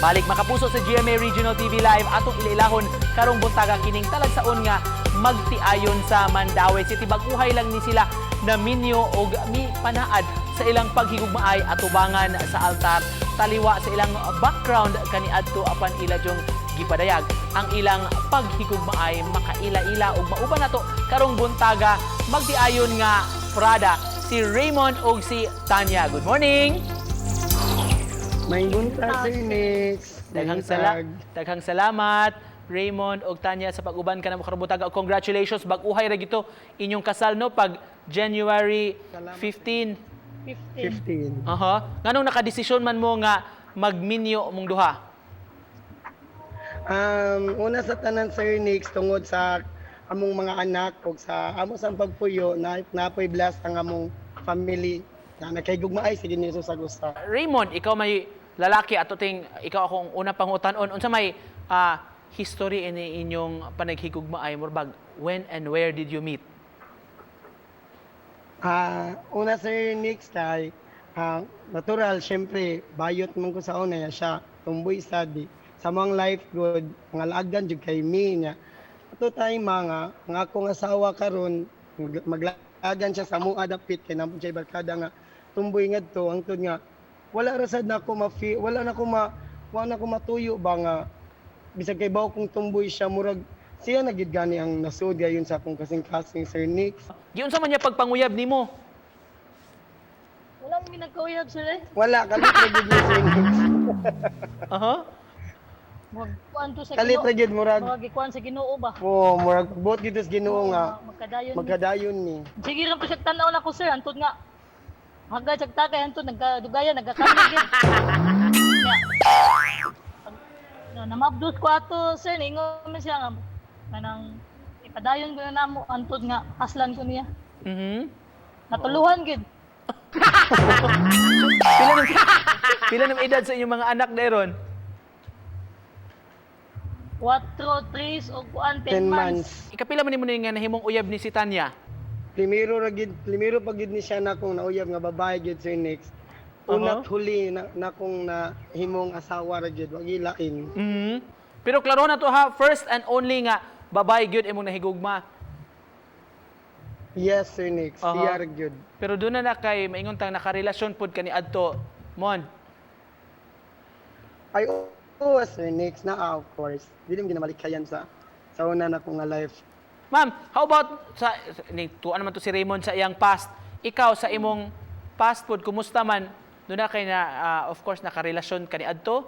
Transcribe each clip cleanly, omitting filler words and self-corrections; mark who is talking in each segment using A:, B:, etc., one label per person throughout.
A: Balik makapuso sa GMA Regional TV Live atong ilailahon karong buntaga kining talagsaon nga magtiayon sa Mandaue City. Baguhay lang ni sila na minyo og mi panaad sa ilang paghigugmaay atubangan sa altar. Taliwa sa ilang background kaniadto apan ila jong gipadayag ang ilang paghigugmaay makaila-ila og mauban nato karong buntaga magtiayon nga Prada si Raymond og si Tanya. Good morning.
B: May buntag, Sir Nix.
A: Daghang salamat Raymond og Tanya sa pag-uban ka na karong buntaga. Congratulations, bag-uhay ra gito inyong kasal no pag January 15.
B: 15.
A: Nganong nakadesisyon man mo nga magminyo mong duha?
B: Una sa tanan, Sir Nix, tungod sa among mga anak o sa amo sa pagpuyo na napoy bless ang among family na nakaigugmaay sa Ginoo sa gusta.
A: Raymond, ikaw may lalaki ato ting ikaw akong una pangutan-on unsa may history ini inyong panaghigugmaay murbag when and where did you meet?
B: Una, Sir Nix, kay natural, syempre, bayot man ko sa una siya, tumboy study. Sa mga life good, mga laagan jud kay me niya. Ato tayo mga akong asawa karon maglagan siya sa mua dapit kay naman siya barkada nga tumboy ngadto hangtod nga wala ra sad na ako wala na ko matuyo ba nga bisag kay bawo kong tumboy siya murag siya nagid gani ang nasud gayon sa akong kasing-kasing, Sir Nix.
A: Giunsa man niya pagpanguyab nimo?
C: Wala mi nagkauyab sila.
B: Wala kalit ra gid ni Sir Nix.
C: Magkuan to sa
B: Kalit ra gid murag.
C: Magikuan sa Ginoo ba?
B: Oo, murag buot gid sa Ginoo nga
C: Magkadayon.
B: magkadayon ni.
C: Sige ra po sa tanaw na ko sir, antod nga. Hagda sa takay antod nagkadugayan, nagkakamig gid. Namabdos ko ato sir, ningon man siya nga kanang ipadayon ko na namo antod nga aslan ko niya. Natuluhan gid.
A: Pila ng edad sa inyong mga anak deron?
C: 4, 3 o kuan
B: 10
C: 10 months.
B: months.
A: Ikapila man nimo nga nahimong uyab ni si Tanya?
B: Primero pa gid ni siya na kung nauyab nga babae gid, Sir Nix. Una't huli na kung himong asawa ra gid, wag ilain.
A: Pero klaro na to ha, first and only nga babae gyud imong nahigugma.
B: Yes, Sir Nix. Siya ra gid.
A: Pero doon na kay maingon tang nakarelasyon pud kani adto, Mon.
B: Ay, oo, Sir Nix, of course. Dili mo ginamalikayan sa una na kong life.
A: Ma'am, how about sa tuan naman to si Raymond sa iyang past. Ikaw sa imong past pud kumusta man? Doon na kay na of course nakarelasyon kani adto?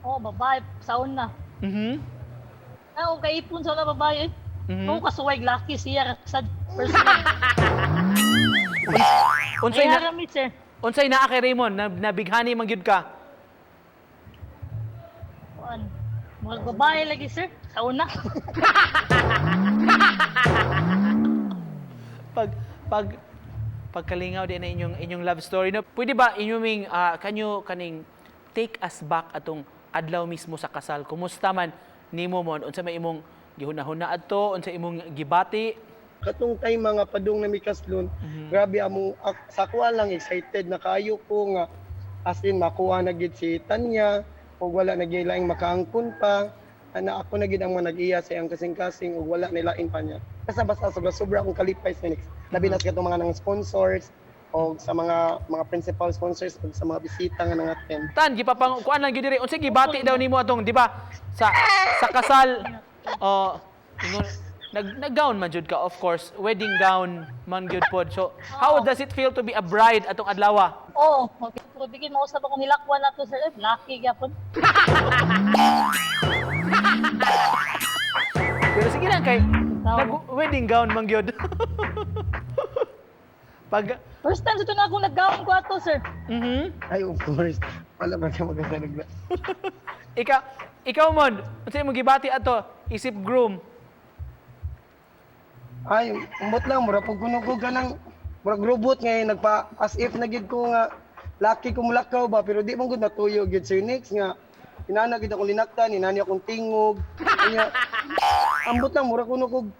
C: Oh, babae saon na. Ako kay ipon sa na babae. Ako kasuway laki siya sa personal.
A: Unsay
C: Ay
A: na
C: harami sir.
A: unsay naa kay Raymond nabighani man gyud ka?
C: Kuan. Mga babae lagi sir. Saon na.
A: Pagkalingaw din na inyong love story no. Pwede ba inyong kanyo kaning take us back atong adlaw mismo sa kasal. Kumusta man nimo mon unsa may imong gihunahuna adto, unsa imong gibati?
B: Katong time mga padung na mikaslon, grabe amo sa kuha lang excited na kayo ko nga as in makuha na gid si Tanya ug wala na gyud laing makaangkon pa. Ana ako na gid ang mga nag-iya sa iyang kasing-kasing ug wala nilain pa niya. Kasi basta sobra akong kalipay sa Nix. Labi na sa katong mga nang sponsors o sa mga principal sponsors o sa mga bisita nga nangaten.
A: Tan gipapang kuan lang gyud diri. Unsa gibati daw nimo atong di ba sa kasal nag-gown man jud ka, of course. Wedding gown man jud pod. So, how does it feel to be a bride atong adlaw?
C: Oo, okay. Pero bigyan mo usap akong hilakwan na to sir. Lucky gyapon.
A: Pero sige lang kay nag-wedding gown man gyud.
C: First time sa ito na akong nag-gown ko ato sir.
B: Ay, of course. Wala man siya magasanog na.
A: Ikaw mon, unsa imong gibati ato? Isip groom.
B: Ay, umbot lang, mura pag kunugog ka ng murag robot ngayon, as if nagid ko nga, lucky ko mulakaw ba, pero di mong good natuyo, gid Sir Nix nga, inana gid akong linaktan, inani akong tingog, kanya, ambot lang, mura kunugog,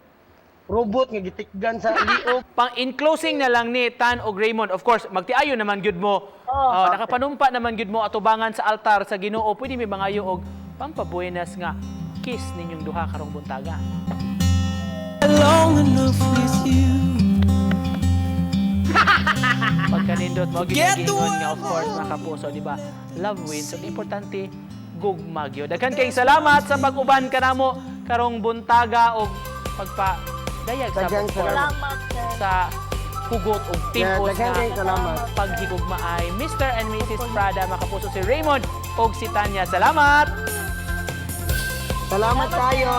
B: robot nga gitikgan sa liog.
A: Pang in closing na lang ni Tan o Raymond, of course, magtiayo naman gyud mo.
C: Oo.
A: Nakapanumpa naman gyud mo atubangan sa altar sa Ginoo. Pwede mi bangayo og pampabuenas nga kiss ninyong duha karong buntaga.
D: long enough with you.
A: Pagkanindot mo
D: Get the
A: ginagingon nga of course mga kapuso, di ba? Love wins. So importante gugmagyo. Daghan kay salamat sa pag-uban kanamo karong buntaga o pagpadayag sa
B: Daghang
A: of course,
C: Salamat, sir.
A: sa hugot o timpos
B: Daghang kayong
A: nga
B: salamat.
A: paghigugma ay Mr. and Mrs. Prada, mga kapuso, si Raymond o si Tanya. Salamat!
B: Salamat kayo.